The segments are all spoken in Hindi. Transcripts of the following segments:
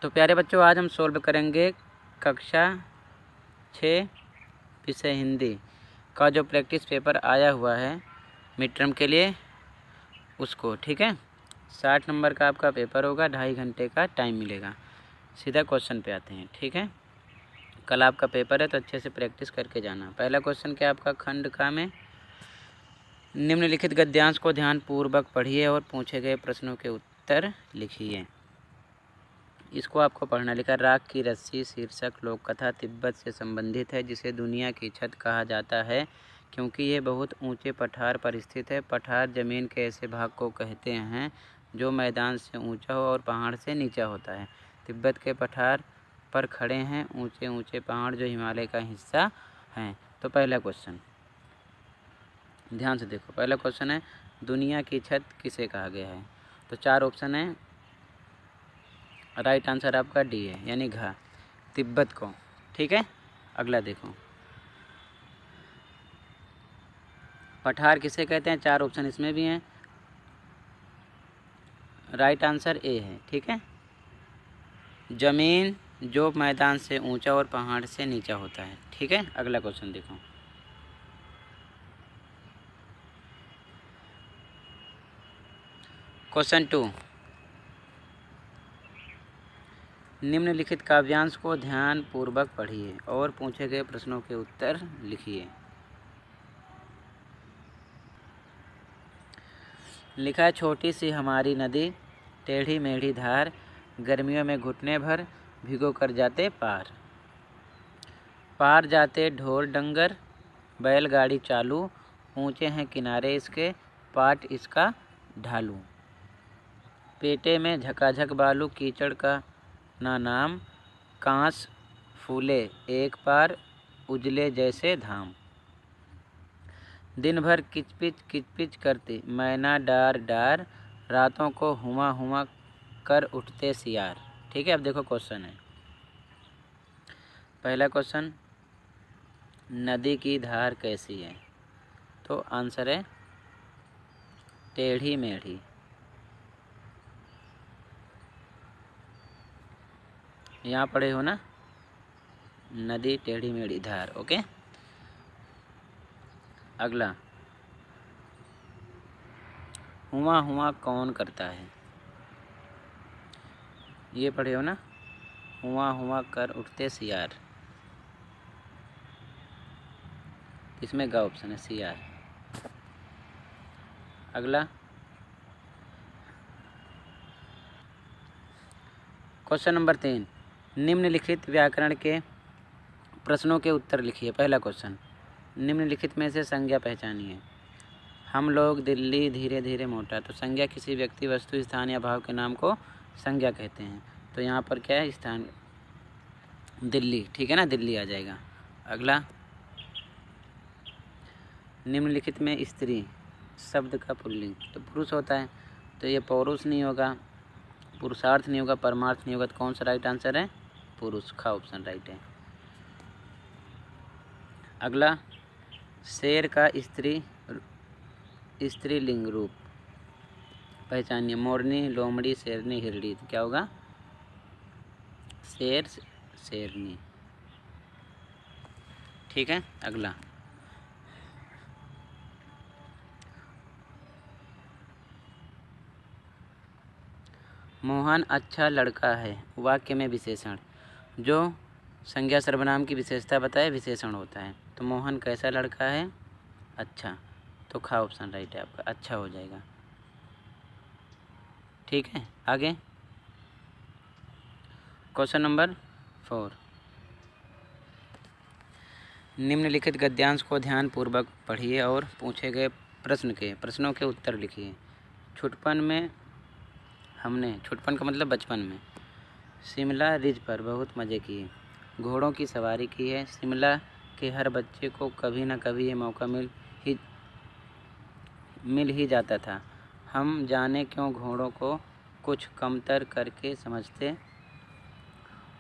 तो प्यारे बच्चों, आज हम सोल्व करेंगे कक्षा 6 विषय हिंदी का जो प्रैक्टिस पेपर आया हुआ है मिड टर्म के लिए उसको। ठीक है, 60 नंबर का आपका पेपर होगा, 2.5 घंटे का टाइम मिलेगा। सीधा क्वेश्चन पे आते हैं। ठीक है, कल आपका पेपर है तो अच्छे से प्रैक्टिस करके जाना। पहला क्वेश्चन क्या आपका, खंड का में निम्नलिखित गद्यांश को ध्यानपूर्वक पढ़िए और पूछे गए प्रश्नों के उत्तर लिखिए। इसको आपको पढ़ना लिखा। राख की रस्सी शीर्षक लोक कथा तिब्बत से संबंधित है, जिसे दुनिया की छत कहा जाता है क्योंकि ये बहुत ऊंचे पठार पर स्थित है। पठार जमीन के ऐसे भाग को कहते हैं जो मैदान से ऊंचा हो और पहाड़ से नीचा होता है। तिब्बत के पठार पर खड़े हैं ऊंचे ऊंचे पहाड़ जो हिमालय का हिस्सा हैं। तो पहला क्वेश्चन ध्यान से देखो। पहला क्वेश्चन है, दुनिया की छत किसे कहा गया है? तो 4 ऑप्शन है, राइट आंसर आपका डी है, यानी घ, तिब्बत को। ठीक है, अगला देखो, पठार किसे कहते हैं? 4 ऑप्शन इसमें भी हैं, राइट आंसर ए है। ठीक है, जमीन जो मैदान से ऊंचा और पहाड़ से नीचा होता है। ठीक है, अगला क्वेश्चन देखो, क्वेश्चन 2, निम्नलिखित काव्यांश को ध्यान पूर्वक पढ़िए और पूछे गए प्रश्नों के उत्तर लिखिए। लिखा है, छोटी सी हमारी नदी टेढ़ी मेढ़ी धार, गर्मियों में घुटने भर भिगो कर जाते पार। पार जाते ढोर डंगर बैलगाड़ी चालू, ऊंचे हैं किनारे इसके पाट इसका ढालू। पेटे में झकाझक बालू कीचड़ का ना नाम, कांस फूले एक पार उजले जैसे धाम। दिन भर किचपिच करते मैना डार डार, रातों को हुमा हुमा कर उठते सियार। ठीक है, अब देखो क्वेश्चन है। पहला क्वेश्चन, नदी की धार कैसी है? तो आंसर है टेढ़ी मेढ़ी। यहाँ पढ़े हो ना, नदी टेढ़ी मेढ़ी धार। ओके, अगला, हुआ हुआ कौन करता है? ये पढ़े हो ना, हुआ हुआ कर उठते सियार। इसमें ग ऑप्शन है, सियार। अगला क्वेश्चन नंबर 3, निम्नलिखित व्याकरण के प्रश्नों के उत्तर लिखिए। पहला क्वेश्चन, निम्नलिखित में से संज्ञा पहचानिए। हम लोग दिल्ली धीरे धीरे मोटा। तो संज्ञा किसी व्यक्ति वस्तु स्थान या भाव के नाम को संज्ञा कहते हैं। तो यहाँ पर क्या है, स्थान दिल्ली। ठीक है ना, दिल्ली आ जाएगा। अगला, निम्नलिखित में स्त्री शब्द का पुल्लिंग तो पुरुष होता है, तो ये पौरुष नहीं होगा, पुरुषार्थ नहीं होगा, परमार्थ नहीं होगा। तो कौन सा राइट आंसर है? पुरुष, खा ऑप्शन राइट है। अगला, शेर का स्त्रीलिंग रूप पहचानिए। मोरनी लोमड़ी शेरनी हिरड़ी। तो क्या होगा? शेर शेरनी। ठीक है, अगला, मोहन अच्छा लड़का है वाक्य में विशेषण। जो संज्ञा सर्वनाम की विशेषता बताए विशेषण होता है। तो मोहन कैसा लड़का है? अच्छा। तो खा ऑप्शन राइट है आपका, अच्छा हो जाएगा। ठीक है, आगे क्वेश्चन नंबर 4, निम्नलिखित गद्यांश को ध्यानपूर्वक पढ़िए और पूछे गए प्रश्नों के उत्तर लिखिए। छुटपन का मतलब बचपन में शिमला रिज पर बहुत मज़े किए, घोड़ों की सवारी की है। शिमला के हर बच्चे को कभी न कभी ये मौका मिल ही जाता था। हम जाने क्यों घोड़ों को कुछ कमतर करके समझते,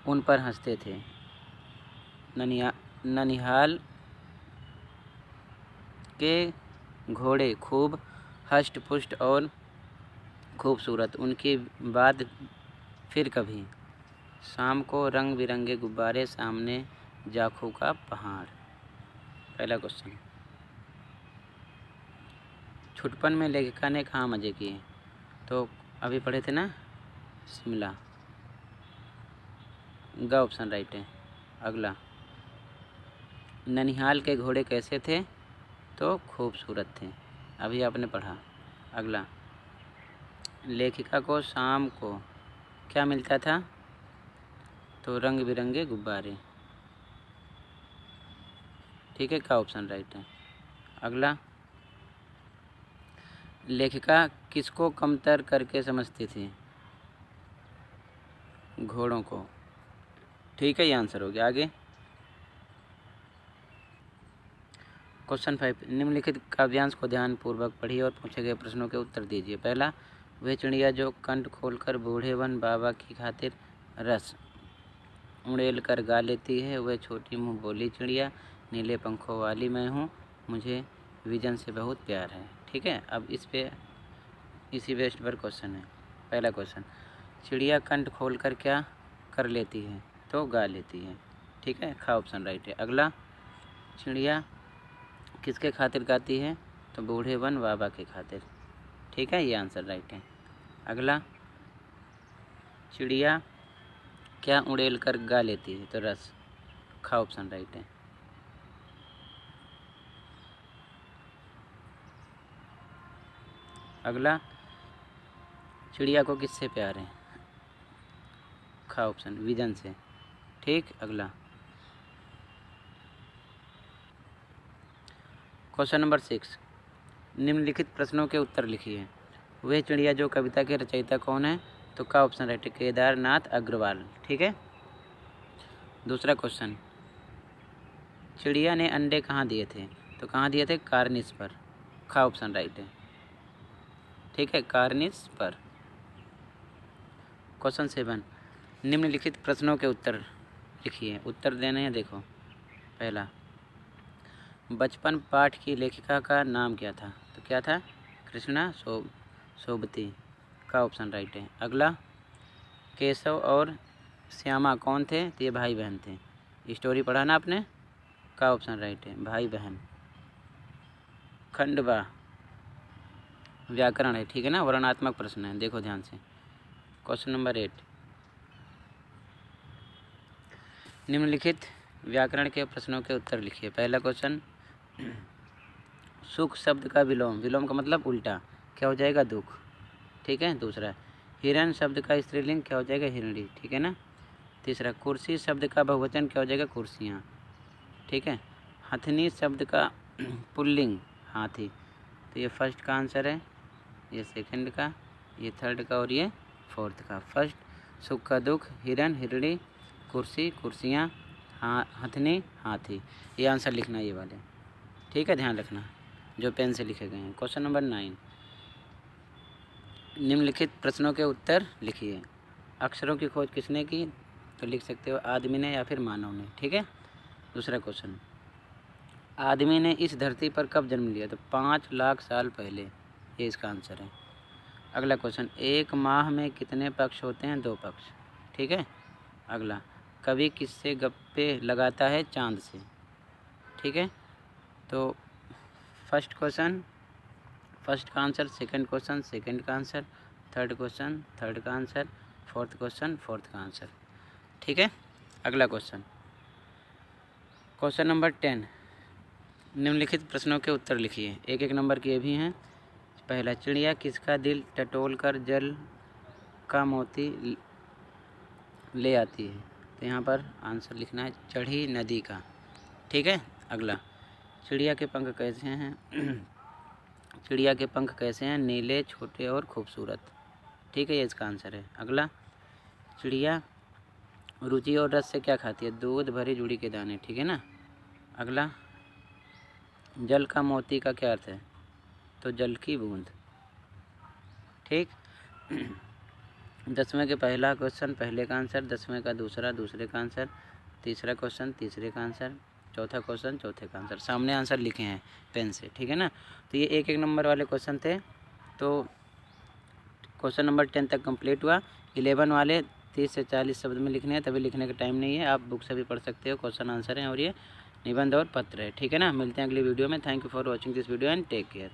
उन पर हंसते थे। ननिहाल के घोड़े खूब हष्ट पुष्ट और खूबसूरत, उनकी बात फिर कभी। शाम को रंग बिरंगे गुब्बारे, सामने जाखू का पहाड़। पहला क्वेश्चन। छुटपन में लेखिका ने कहाँ मज़े किए? तो अभी पढ़े थे ना, शिमला। ग ऑप्शन राइट है। अगला, ननिहाल के घोड़े कैसे थे? तो खूबसूरत थे, अभी आपने पढ़ा। अगला, लेखिका को शाम को क्या मिलता था? तो रंग बिरंगे गुब्बारे। ठीक है, का ऑप्शन राइट है। अगला, लेखिका किसको कमतर करके समझती थी? घोड़ों को। ठीक है, ये आंसर हो गया। आगे क्वेश्चन 5, निम्नलिखित काव्यांश को ध्यानपूर्वक पढ़िए और पूछे गए प्रश्नों के उत्तर दीजिए। पहला, वह चिड़िया जो कंठ खोलकर बूढ़े वन बाबा की खातिर रस उड़ेल कर गा लेती है, वह छोटी मुँह बोली चिड़िया, नीले पंखों वाली मैं हूँ, मुझे विजन से बहुत प्यार है। ठीक है, अब इसी बेस्ट पर क्वेश्चन है। पहला क्वेश्चन, चिड़िया कंठ खोलकर क्या कर लेती है? तो गा लेती है। ठीक है, खा ऑप्शन राइट है। अगला, चिड़िया किसके खातिर गाती है? तो बूढ़े वन बाबा के खातिर। ठीक है, ये आंसर राइट है। अगला, चिड़िया क्या उड़ेल कर गा लेती है? तो रस। खा ऑप्शन राइट है। अगला, चिड़िया को किससे प्यार है? खा ऑप्शन विजन से। ठीक। अगला, क्वेश्चन नंबर 6, निम्नलिखित प्रश्नों के उत्तर लिखिए। वह चिड़िया जो कविता के रचयिता कौन है? तो का ऑप्शन राइट है, केदारनाथ अग्रवाल। ठीक है। दूसरा क्वेश्चन, चिड़िया ने अंडे कहाँ दिए थे? तो कहाँ दिए थे? कार्निस पर। खा ऑप्शन राइट है। ठीक है, कार्निस पर। क्वेश्चन 7, निम्नलिखित प्रश्नों के उत्तर लिखिए। उत्तर देने हैं, देखो। पहला, बचपन पाठ की लेखिका का नाम क्या था? तो क्या था? कृष्णा सोबती। का ऑप्शन राइट है। अगला, केशव और श्यामा कौन थे? तो ये भाई बहन थे। स्टोरी पढ़ा ना आपने? का ऑप्शन राइट है, भाई बहन। खंडवा व्याकरण है। ठीक है ना, वर्णनात्मक प्रश्न है, देखो ध्यान से। क्वेश्चन नंबर 8, निम्नलिखित व्याकरण के प्रश्नों के उत्तर लिखिए। पहला क्वेश्चन, सुख शब्द का विलोम, विलोम का मतलब उल्टा, क्या हो जाएगा? दुख। ठीक है। दूसरा, हिरण शब्द का स्त्रीलिंग क्या हो जाएगा? हिरणी। ठीक है ना। तीसरा, कुर्सी शब्द का बहुवचन क्या हो जाएगा? कुर्सियाँ। ठीक है। हथनी शब्द का पुल्लिंग हाथी। तो ये फर्स्ट का आंसर है, ये सेकंड का, ये थर्ड का और ये फोर्थ का। फर्स्ट, सुख का दुख, हिरन हिरणी, कुर्सी कुर्सियाँ, हथनी हाथी। ये आंसर लिखना, ये वाले। ठीक है, ध्यान रखना जो पेन से लिखे गए हैं। क्वेश्चन नंबर 9, निम्नलिखित प्रश्नों के उत्तर लिखिए। अक्षरों की खोज किसने की? तो लिख सकते हो आदमी ने या फिर मानव ने। ठीक है। दूसरा क्वेश्चन, आदमी ने इस धरती पर कब जन्म लिया? तो 5 लाख साल पहले। ये इसका आंसर है। अगला क्वेश्चन, एक माह में कितने पक्ष होते हैं? 2 पक्ष। ठीक है। अगला, कवि किससे गप्पे लगाता है? चांद से। ठीक है। तो फर्स्ट क्वेश्चन फर्स्ट का आंसर, सेकंड क्वेश्चन सेकंड का आंसर, थर्ड क्वेश्चन थर्ड का आंसर, फोर्थ क्वेश्चन फोर्थ का आंसर। ठीक है। अगला क्वेश्चन, क्वेश्चन नंबर 10, निम्नलिखित प्रश्नों के उत्तर लिखिए। एक एक नंबर के भी हैं। पहला, चिड़िया किसका दिल टटोल कर जल का मोती ले आती है? तो यहाँ पर आंसर लिखना है चढ़ी नदी का। ठीक है। अगला, चिड़िया के पंख कैसे हैं? चिड़िया के पंख कैसे हैं? नीले, छोटे और खूबसूरत। ठीक है, ये इसका आंसर है। अगला, चिड़िया रुचि और रस से क्या खाती है? दूध भरी जुड़ी के दाने। ठीक है ना। अगला, जल का मोती का क्या अर्थ है? तो जल की बूंद। ठीक। 10वें के पहला क्वेश्चन पहले का आंसर, 10वें का दूसरा दूसरे का आंसर, तीसरा क्वेश्चन तीसरे का आंसर, चौथा क्वेश्चन चौथे का आंसर। सामने आंसर लिखे हैं पेन से। ठीक है ना। तो ये एक एक नंबर वाले क्वेश्चन थे। तो क्वेश्चन नंबर 10 तक कंप्लीट हुआ। 11 वाले 30 से 40 शब्द में लिखने हैं, तभी लिखने का टाइम नहीं है। आप बुक से भी पढ़ सकते हो, क्वेश्चन आंसर हैं और ये निबंध और पत्र है। ठीक है ना, मिलते हैं अगली वीडियो में। Thank you for watching this video and take care.